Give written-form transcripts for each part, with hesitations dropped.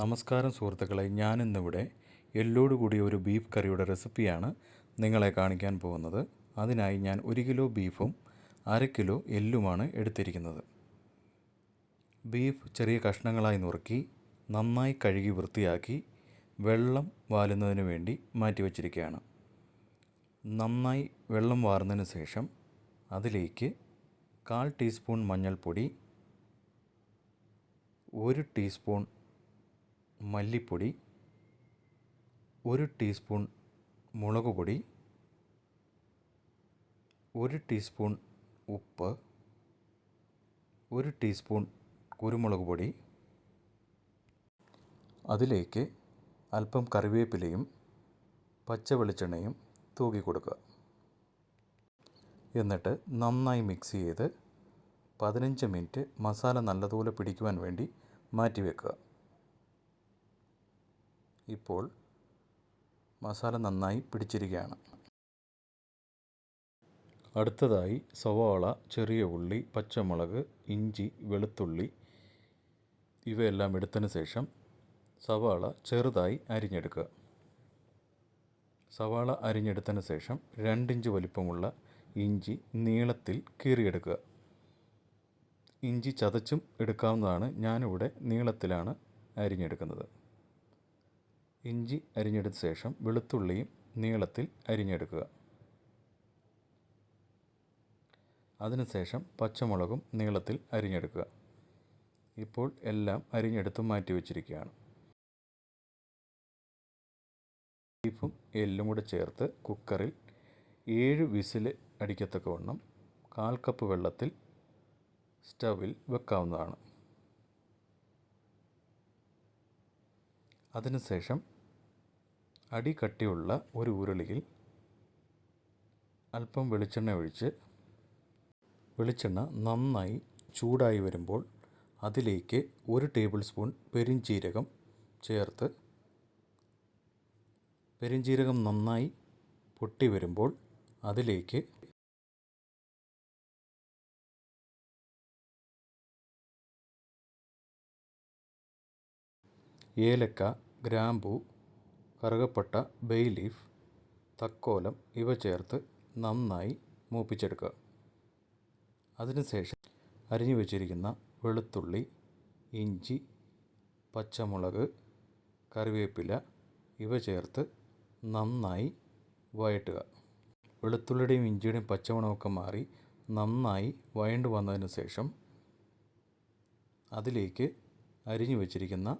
നമസ്കാരം സുഹൃത്തുക്കളെ, ഞാനിന്നിവിടെ എല്ലോട് കൂടിയ ഒരു ബീഫ് കറിയുടെ റെസിപ്പിയാണ് നിങ്ങളെ കാണിക്കാൻ പോകുന്നത്. അതിനായി ഞാൻ 1 കിലോ ബീഫും 1/2 കിലോ എല്ലുമാണ് എടുത്തിരിക്കുന്നത്. ബീഫ് ചെറിയ കഷ്ണങ്ങളായി നുറുക്കി നന്നായി കഴുകി വൃത്തിയാക്കി വെള്ളം വാലുന്നതിന് വേണ്ടി മാറ്റി വച്ചിരിക്കുകയാണ്. നന്നായി വെള്ളം വാർന്നതിന് ശേഷം അതിലേക്ക് 1/4 ടീസ്പൂൺ മഞ്ഞൾപ്പൊടി, 1 ടീസ്പൂൺ മല്ലിപ്പൊടി, 1 ടീസ്പൂൺ മുളക് പൊടി, 1 ടീസ്പൂൺ ഉപ്പ്, 1 ടീസ്പൂൺ കുരുമുളക് പൊടി, അതിലേക്ക് അല്പം കറിവേപ്പിലയും പച്ച വെളിച്ചെണ്ണയും തൂക്കി കൊടുക്കുക. എന്നിട്ട് നന്നായി മിക്സ് ചെയ്ത് 15 മിനിറ്റ് മസാല നല്ലതുപോലെ പിടിക്കുവാൻ വേണ്ടി മാറ്റി വെക്കുക. ഇപ്പോൾ മസാല നന്നായി പിടിച്ചിരിക്കുകയാണ്. അടുത്തതായി സവാള, ചെറിയ ഉള്ളി, പച്ചമുളക്, ഇഞ്ചി, വെളുത്തുള്ളി ഇവയെല്ലാം എടുത്തതിന് ശേഷം സവാള ചെറുതായി അരിഞ്ഞെടുക്കുക. സവാള അരിഞ്ഞെടുത്തതിന് ശേഷം 2 ഇഞ്ച് വലിപ്പമുള്ള ഇഞ്ചി നീളത്തിൽ കീറിയെടുക്കുക. ഇഞ്ചി ചതച്ചും എടുക്കാവുന്നതാണ്, ഞാനിവിടെ നീളത്തിലാണ് അരിഞ്ഞെടുക്കുന്നത്. ഇഞ്ചി അരിഞ്ഞെടുത്ത ശേഷം വെളുത്തുള്ളിയും നീളത്തിൽ അരിഞ്ഞെടുക്കുക. അതിനുശേഷം പച്ചമുളകും നീളത്തിൽ അരിഞ്ഞെടുക്കുക. ഇപ്പോൾ എല്ലാം അരിഞ്ഞെടുത്ത് മാറ്റി വച്ചിരിക്കുകയാണ്. ബീഫും എല്ലും കൂടെ ചേർത്ത് കുക്കറിൽ 7 വിസിൽ അടിക്കത്തക്കവണ്ണം 1/4 കപ്പ് വെള്ളത്തിൽ സ്റ്റവിൽ വെക്കാവുന്നതാണ്. അതിനുശേഷം അടി കട്ടിയുള്ള ഒരു ഉരുളിയിൽ അല്പം വെളിച്ചെണ്ണ ഒഴിച്ച് വെളിച്ചെണ്ണ നന്നായി ചൂടായി വരുമ്പോൾ അതിലേക്ക് 1 ടേബിൾ സ്പൂൺ പെരുംജീരകം ചേർത്ത് പെരുംജീരകം നന്നായി പൊട്ടി വരുമ്പോൾ അതിലേക്ക് ഏലക്ക, ഗ്രാമ്പൂ, കറുകപ്പട്ട, ബേ ലീഫ്, തക്കോലം ഇവ ചേർത്ത് നന്നായി മൂപ്പിച്ചെടുക്കുക. അതിനുശേഷം അരിഞ്ഞു വച്ചിരിക്കുന്ന വെളുത്തുള്ളി, ഇഞ്ചി, പച്ചമുളക്, കറിവേപ്പില ഇവ ചേർത്ത് നന്നായി വഴറ്റുക. വെളുത്തുള്ളിയുടെയും ഇഞ്ചിയുടെയും പച്ചമണമൊക്കെ മാറി നന്നായി വഴണ്ട് വന്നതിന് ശേഷം അതിലേക്ക് അരിഞ്ഞു വച്ചിരിക്കുന്ന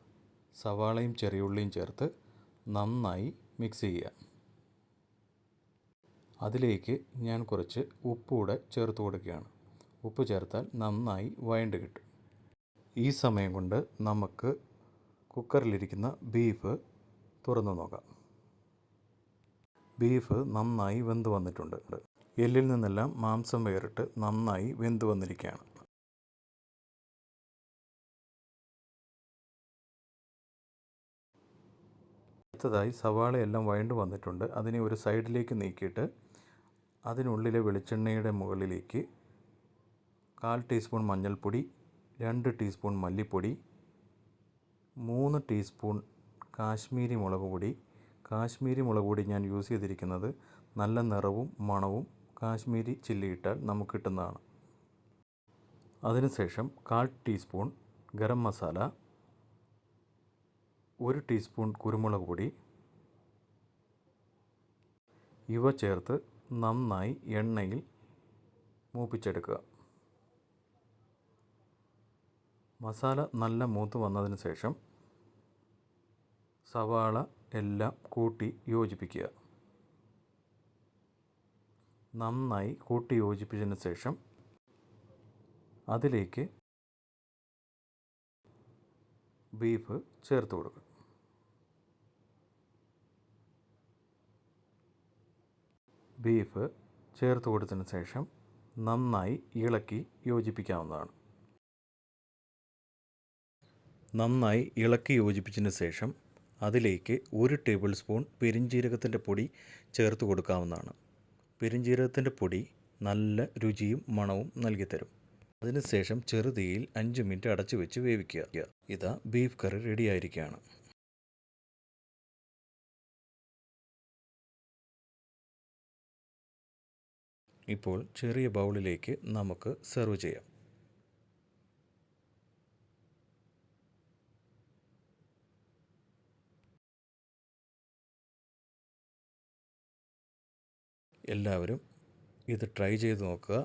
സവാളയും ചെറിയുള്ളിയും ചേർത്ത് നന്നായി മിക്സ് ചെയ്യുക. അതിലേക്ക് ഞാൻ കുറച്ച് ഉപ്പ് കൂടെ ചേർത്ത് കൊടുക്കുകയാണ്. ഉപ്പ് ചേർത്താൽ നന്നായി വഴണ്ട് കിട്ടും. ഈ സമയം കൊണ്ട് നമുക്ക് കുക്കറിലിരിക്കുന്ന ബീഫ് തുറന്നു നോക്കാം. ബീഫ് നന്നായി വെന്ത് വന്നിട്ടുണ്ട്. എല്ലിൽ നിന്നെല്ലാം മാംസം വേറിട്ട് നന്നായി വെന്ത് വന്നിരിക്കുകയാണ്. അടുത്തതായി സവാളയെല്ലാം വഴണ്ട് വന്നിട്ടുണ്ട്. അതിനെ ഒരു സൈഡിലേക്ക് നീക്കിയിട്ട് അതിനുള്ളിലെ വെളിച്ചെണ്ണയുടെ മുകളിലേക്ക് 1/4 ടീസ്പൂൺ മഞ്ഞൾപ്പൊടി, 2 ടീസ്പൂൺ മല്ലിപ്പൊടി, 3 ടീസ്പൂൺ കാശ്മീരി മുളക് പൊടി. കാശ്മീരി മുളക് പൊടി ഞാൻ യൂസ് ചെയ്തിരിക്കുന്നത് നല്ല നിറവും മണവും കാശ്മീരി ചില്ലി ഇട്ടാൽ നമുക്ക് കിട്ടുന്നതാണ്. അതിനുശേഷം 1/4 ടീസ്പൂൺ ഗരം മസാല, 1 ടീസ്പൂൺ കുരുമുളക് പൊടി ഇവ ചേർത്ത് നന്നായി എണ്ണയിൽ മൂപ്പിച്ചെടുക്കുക. മസാല നല്ല മൂത്ത് വന്നതിന് ശേഷം സവാള എല്ലാം കൂട്ടി യോജിപ്പിക്കുക. നന്നായി കൂട്ടി യോജിപ്പിച്ചതിന് ശേഷം അതിലേക്ക് ബീഫ് ചേർത്ത് കൊടുക്കുക. ബീഫ് ചേർത്ത് കൊടുത്തതിന് ശേഷം നന്നായി ഇളക്കി യോജിപ്പിക്കാവുന്നതാണ്. നന്നായി ഇളക്കി യോജിപ്പിച്ചതിന് ശേഷം അതിലേക്ക് 1 ടേബിൾ സ്പൂൺ പെരുംജീരകത്തിൻ്റെ പൊടി ചേർത്ത് കൊടുക്കാവുന്നതാണ്. പെരുംജീരകത്തിൻ്റെ പൊടി നല്ല രുചിയും മണവും നൽകിത്തരും. അതിനുശേഷം ചെറുതീയിൽ 5 മിനിറ്റ് അടച്ചു വെച്ച് വേവിക്കുക. ഇതാ ബീഫ് കറി റെഡി ആയിരിക്കുകയാണ്. ഇപ്പോൾ ചെറിയ ബൗളിലേക്ക് നമുക്ക് സെർവ് ചെയ്യാം. എല്ലാവരും ഇത് ട്രൈ ചെയ്ത് നോക്കുക.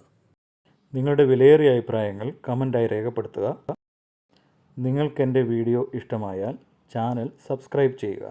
നിങ്ങളുടെ വിലയേറിയ അഭിപ്രായങ്ങൾ കമൻ്റായി രേഖപ്പെടുത്തുക. നിങ്ങൾക്ക് എൻ്റെ വീഡിയോ ഇഷ്ടമായാൽ ചാനൽ സബ്സ്ക്രൈബ് ചെയ്യുക.